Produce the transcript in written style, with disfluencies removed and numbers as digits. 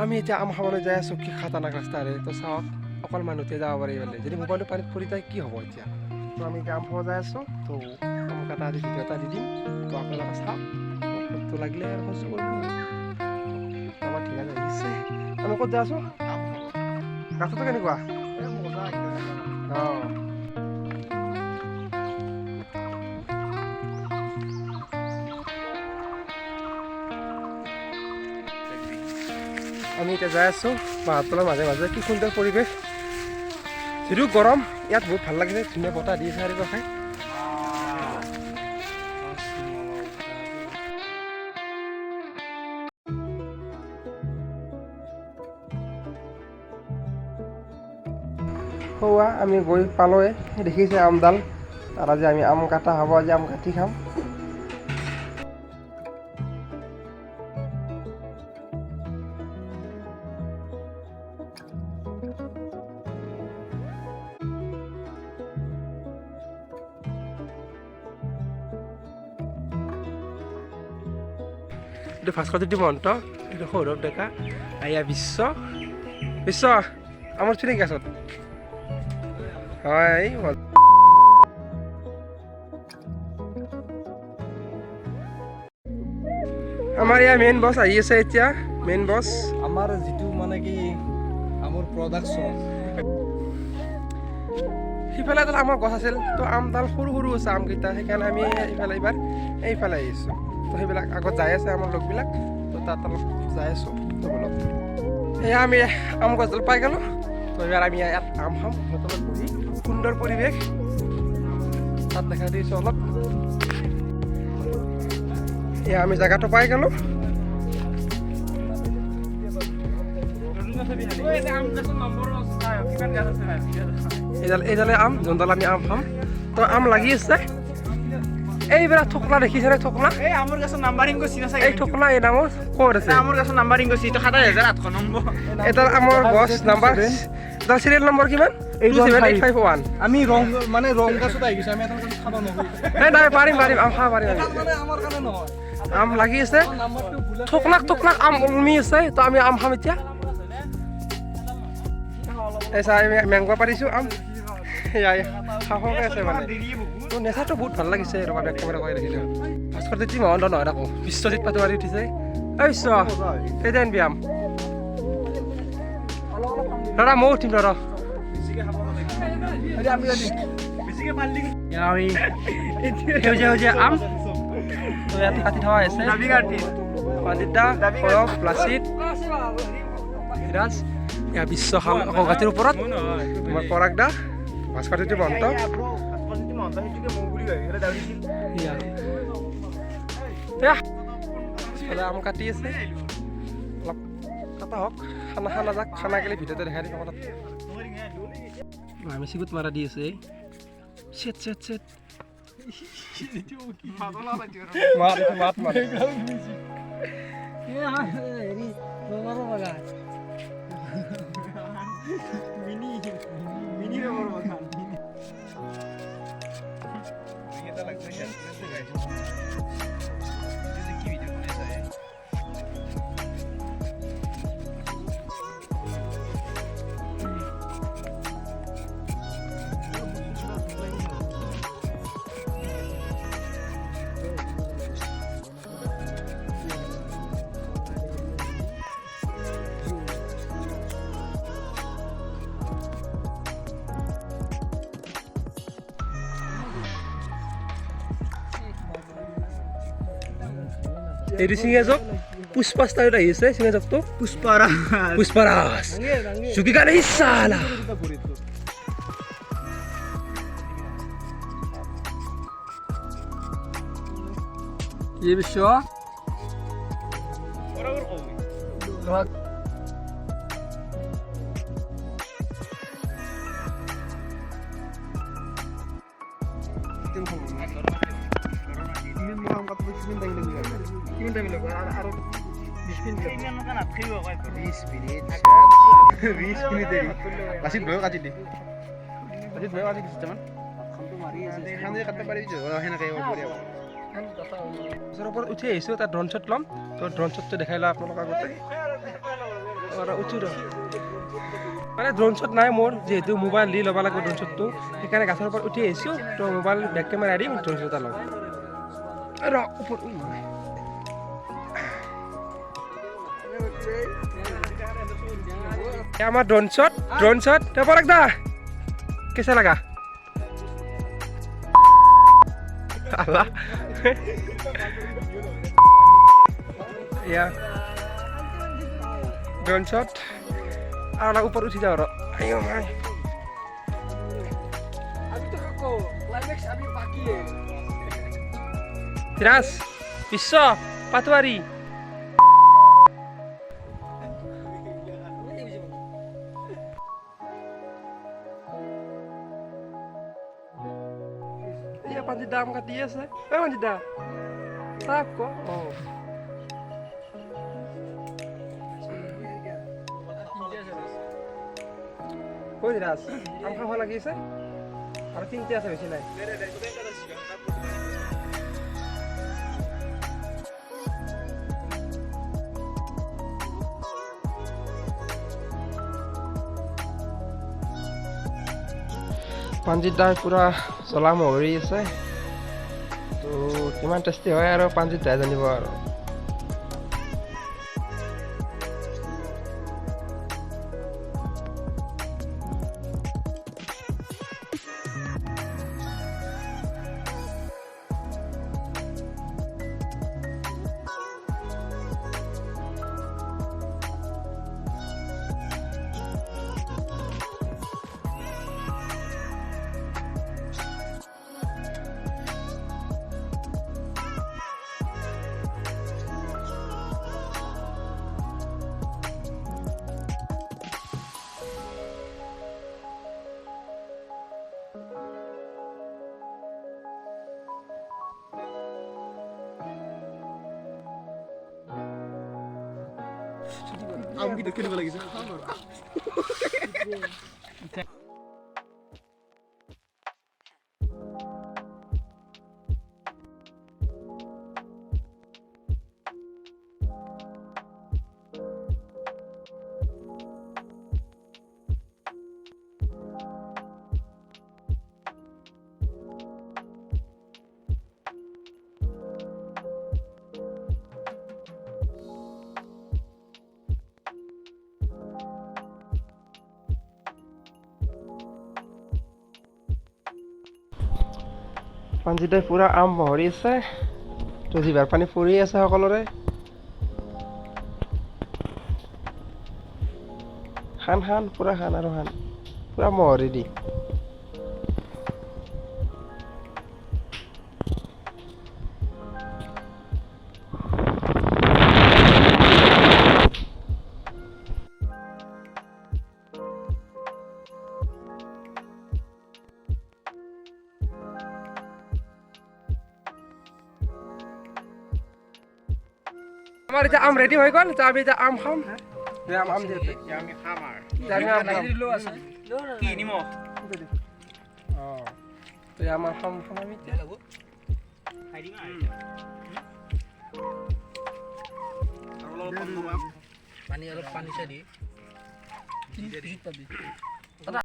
আমি এতিয়া আম খাবলৈ যাই আছোঁ কি খাতাৰনাক ৰাস্তাৰে তো চাওক অকল মানুহতে যাব পাৰি বোলে যদি মোবাইলটো পানীত পৰি যায় কি হ'ব এতিয়া তো আমি এতিয়া আম খাব যাই আছোঁ তো আম কাটা আজি ভিডিঅ' এটা দি দিম তো আপোনালোকে চাওক ফটো লাগিলে আৰু সহ্য কৰিব আমাৰ ঠিক আছে নিশ্চয় আমি ক'ত যাই আছোঁ ৰাস্তাটো কেনেকুৱা অঁ আমি এতিয়া যাই আছোঁ পাহাৰতলৰ মাজে মাজে কি সুন্দৰ পৰিৱেশ যদিও গৰম ইয়াত বহুত ভাল লাগিছে ধুনীয়া বতাহ দি আছে আৰু খাই সৌৱা আমি গৈ পালোৱে দেখিছে আমডাল আৰু আজি আমি আম কাটা হ'ব আজি আম কাটি খাম এইটো ভাস্কৰজ্যোতি মহন্ত এইটো সৌৰভ ডেকা এয়া বিশ্ব বিশ্ব আমাৰ চিনি গেছত হয় আমাৰ ইয়াৰ মেইন বছ আহি আছে এতিয়া মেইন বছ আমাৰ যিটো মানে কি আমাৰ প্ৰডাকশ্যন সিফালে এডাল আমৰ গছ আছিল তো আমডাল সৰু সৰু আছে আমকেইটা সেইকাৰণে আমি এইফালে এইবাৰ এইফালে আহিছোঁ তো সেইবিলাক আগত যাই আছে আমাৰ লগবিলাক তো তাত অলপ যাই আছোঁ তো বলক এয়া আমি আম গছডাল পাই গ'লোঁ তো এইবাৰ আমি ইয়াত আম খাম তলত বহি সুন্দৰ পৰিৱেশ তাত দেখা দিছোঁ অলপ এয়া আমি জেগাটো পাই গ'লোঁ এইডালে আম যোনডাল আমি আম খাম তো আম লাগি আছে এইবিলাক থোকলা দেখিছেনে থোকলা এই আমাৰ গাছৰ নাম্বাৰিং কৰিছি না এই থোকলা এই নামৰ ক'ত আছে আমাৰ গাছৰ নাম্বাৰিং কৰিছি তো 78,800 নম্বৰ এডাল আমৰ গছ নাম্বাৰ এডাল চিৰিয়েল নম্বৰ কিমান 27851 আমি ৰং মানে ৰং গাছত আহি গৈছে আমি এটা গাছ খাব নোৱাৰো নাই নাই পাৰিম আম খাব পাৰিম মানে আমাৰ কাৰণে নহয় আম লাগি আছে নাম্বাৰটো ভুল থোকলাক আম ওলমি আছে তো আমি আম খাম এতিয়া এই চাই মেংগ পাৰিছোঁ আম সাহসে আছে মানে তো নেচাৰটো বহুত ভাল লাগিছে ৰবা বেক কেমেৰা কৰি ৰাখিলোঁ ভাস্কৰজ্যোতি মহন্ত নহয় আকৌ বিশ্বজিৎ পাটোৱাৰী উঠিছে এই বিশ্ব কেতিয়া আনিবি আম দাদা ময়ো উঠিম দাদা আমি সেউজীয়া আম তো ইয়াত কাটি থকা হৈছে পাণ্ডিতা সৰব লাচিত হিৰাজ এয়া বিশ্বখাল অকগাঁঠিৰ ওপৰত তোমাৰ পৰাগ দা ভাস্কৰজ্যোতি মহন্ত আম কাটি আছে অলপ কাটা হওক খানা যাক খানা গেলে ভিডিঅ'তে দেখাই দিম তাত আমি চিগুত মাৰা দি আছে চেট মাত মিনি ৰবৰ বাগান এইটো চিঙেজক পুষ্পা ষ্টাইলত আহি আছে চিঙেজকটো পুষ্পাৰাজ চুকিকা নেহি সালা ये विश्व উঠি আহিছোঁ তাত ড্ৰোন শ্বট ল'ম তো ড্ৰোন শ্বটটো দেখাই লওঁ আপোনালোক আগতে উঠো ৰ মানে ড্ৰোন শ্বট নাই মোৰ যিহেতু মোবাইল দি ল'ব লাগিব ড্ৰোন শ্বটটো সেইকাৰণে গাছৰ ওপৰত উঠি আহিছোঁ তো মোবাইল বেক কেমেৰা দিম ড্ৰোন শ্বট এটা ল'ম ৰ ওপৰত আমার ড্রোন শট তারপর একটা কেসে লাগা আল্লাহ ইয়া ড্রোন শট আর না উপর উঠে যাও আইও ভাই अभी तो रुको क्लाइमेक्स अभी बाकी है তিরাস বিশ্ব Patwari iya panji dam kat dia sih panji dah tak kok oh kok tiras am kau lagi sih ada tinggi sih sini পাঞ্জিত দাই পুৰা জ্বলা মহৰি আছে তো কিমান টেষ্টি হয় আৰু পাঞ্জিত দাই জানিব আৰু आम की देखने में लगी सर পাঞ্জিতে পুৰা আম মহৰি আছে তো জিভাৰ পানী ফুৰি আছে সকলোৰে খান পুৰা খান আৰু খান পুৰা মহৰি দি আমার এটা আম রেডি হয়ে গেল তো আমি এটা আম খাম আম দিতে আমি খামার আমি আম খাম লো আছে কি নিমখ তো আমার খাম খাম আমি খাই দিমা পানি অলপ পানী চাই দি